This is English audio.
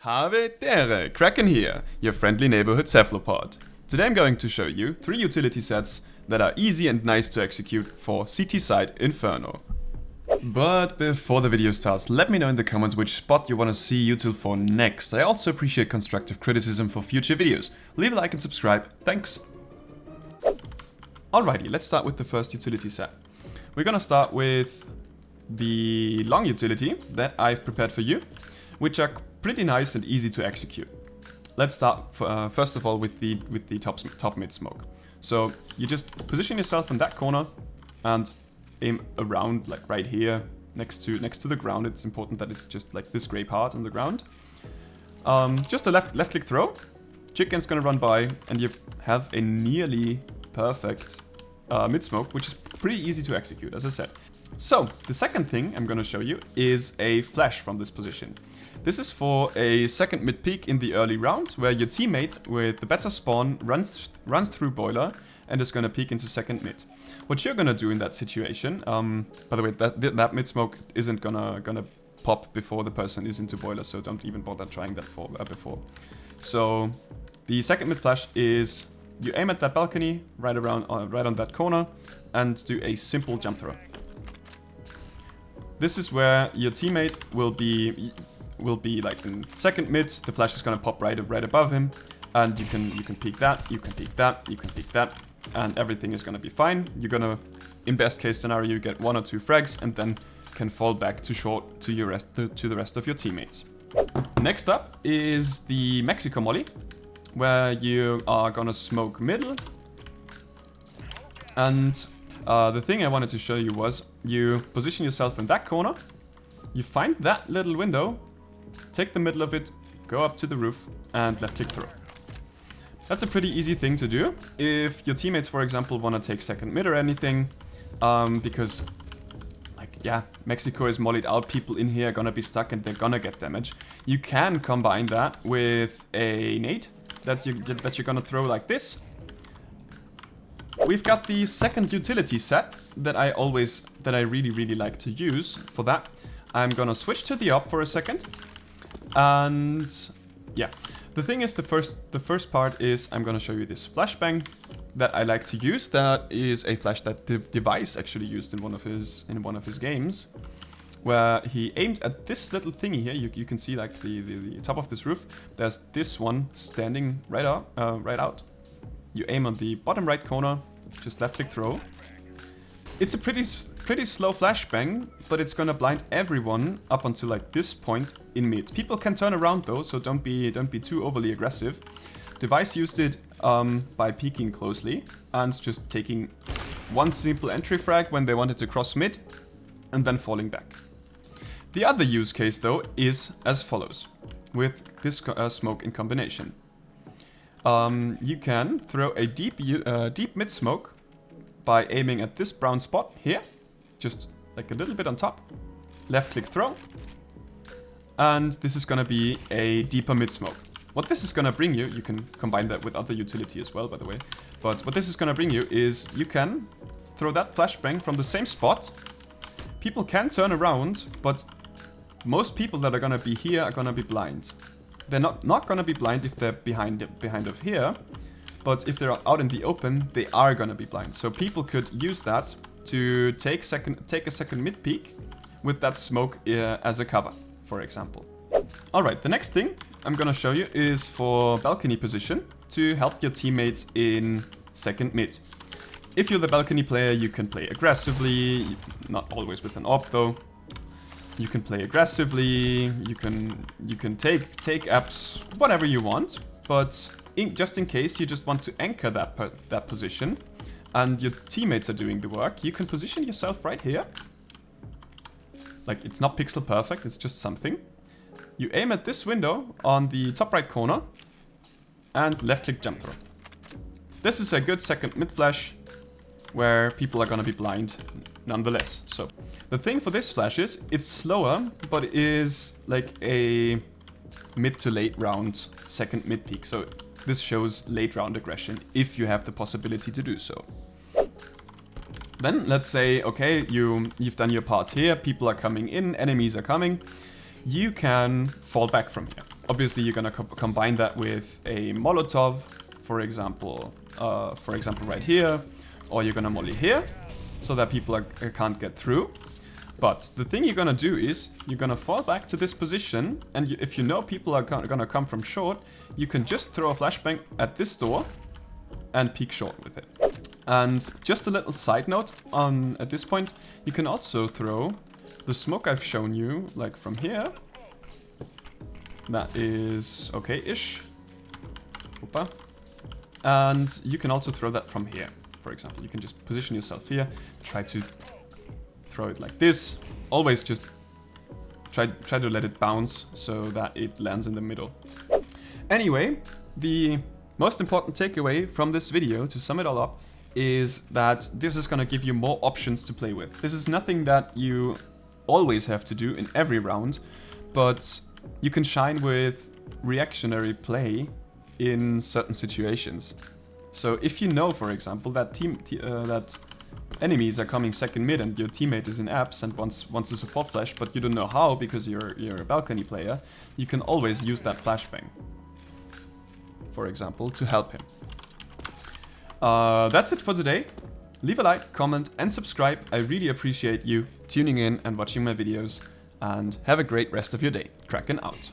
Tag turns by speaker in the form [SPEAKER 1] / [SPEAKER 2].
[SPEAKER 1] Hawedere, KrakeN here, your friendly neighborhood cephalopod. Today I'm going to show you 3 utility sets that are easy and nice to execute for CT side Inferno. But before the video starts, let me know in the comments which spot you want to see util for next. I also appreciate constructive criticism for future videos. Leave a like and subscribe, thanks! Alrighty, let's start with the first utility set. We're gonna start with the long utility that I've prepared for you, which are pretty nice and easy to execute. Let's start first of all with the top mid smoke. So you just position yourself in that corner and aim around, like right here next to the ground. It's important that it's just like this gray part on the ground. Just a left click throw. Chicken's gonna run by and you have a nearly perfect mid smoke, which is pretty easy to execute, as I said. So the second thing I'm gonna show you is a flash from this position. This is for a second mid peek in the early round, where your teammate with the better spawn runs through boiler and is gonna peek into second mid. What you're gonna do in that situation, by the way, that mid smoke isn't gonna pop before the person is into boiler, so don't even bother trying that before. So the second mid flash is you aim at that balcony right on that corner and do a simple jump throw. This is where your teammate will be like in second mid. The flash is gonna pop right above him, and you can peek that, you can peek that, you can peek that, and everything is gonna be fine. You're gonna, in best case scenario, you get 1 or 2 frags, and then can fall back to short to the rest of your teammates. Next up is the Mexico molly, where you are gonna smoke middle, and the thing I wanted to show you was you position yourself in that corner, you find that little window, take the middle of it, go up to the roof, and left click throw. That's a pretty easy thing to do if your teammates, for example, want to take second mid or anything, because, like, yeah, Mexico is mollied out, people in here are gonna be stuck and they're gonna get damage. You can combine that with a nade that you're gonna throw like this. We've got the second utility set that I really like to use for that. I'm gonna switch to the op for a second. And yeah, the thing is, the first part is I'm gonna show you this flashbang that I like to use. That is a flash that Device actually used in one of his games, where he aimed at this little thingy here. You can see like the top of this roof. There's this one standing right out. You aim on the bottom right corner, just left click throw. It's a pretty slow flashbang, but it's gonna blind everyone up until like this point in mid. People can turn around though, so don't be too overly aggressive. Device used it by peeking closely and just taking one simple entry frag when they wanted to cross mid and then falling back. The other use case though is as follows, with this smoke in combination. You can throw a deep mid smoke by aiming at this brown spot here, just like a little bit on top, left click throw, and this is gonna be a deeper mid smoke. What this is gonna bring you can combine that with other utility as well, by the way, but what this is gonna bring you is you can throw that flashbang from the same spot. People can turn around, but most people that are gonna be here are gonna be blind. They're not gonna be blind if they're behind of here, but if they're out in the open, they are gonna be blind. So people could use that to take a second mid peek with that smoke as a cover, for example. Alright, the next thing I'm gonna show you is for balcony position to help your teammates in second mid. If you're the balcony player, you can play aggressively, not always with an op though. You can play aggressively, you can take apps, whatever you want, but just in case you just want to anchor that position and your teammates are doing the work, you can position yourself right here. Like, it's not pixel perfect, it's just something. You aim at this window on the top right corner and left click jump throw. This is a good second mid flash where people are gonna be blind nonetheless. So the thing for this flash is it's slower, but it is like a mid to late round second mid peak. So this shows late round aggression if you have the possibility to do so. Then let's say, okay, you've done your part here, people are coming in, enemies are coming. You can fall back from here. obviously you're gonna combine that with a molotov, for example right here, or you're gonna molly here, so that people can't get through. But the thing you're gonna do is you're gonna fall back to this position, and if you know people are gonna come from short, you can just throw a flashbang at this door and peek short with it. And just a little side note at this point, you can also throw the smoke I've shown you, like from here. That is okay-ish. Opa. And you can also throw that from here, for example. You can just position yourself here, try to throw it like this. Always just try to let it bounce so that it lands in the middle. Anyway, the most important takeaway from this video, to sum it all up, is that this is going to give you more options to play with. This is nothing that you always have to do in every round, but you can shine with reactionary play in certain situations. So if you know, for example, that that enemies are coming second mid and your teammate is in apps and wants a support flash, but you don't know how because you're a balcony player, you can always use that flashbang, for example, to help him. That's it for today. Leave a like, comment, and subscribe. I really appreciate you tuning in and watching my videos. And have a great rest of your day. KrakeN out.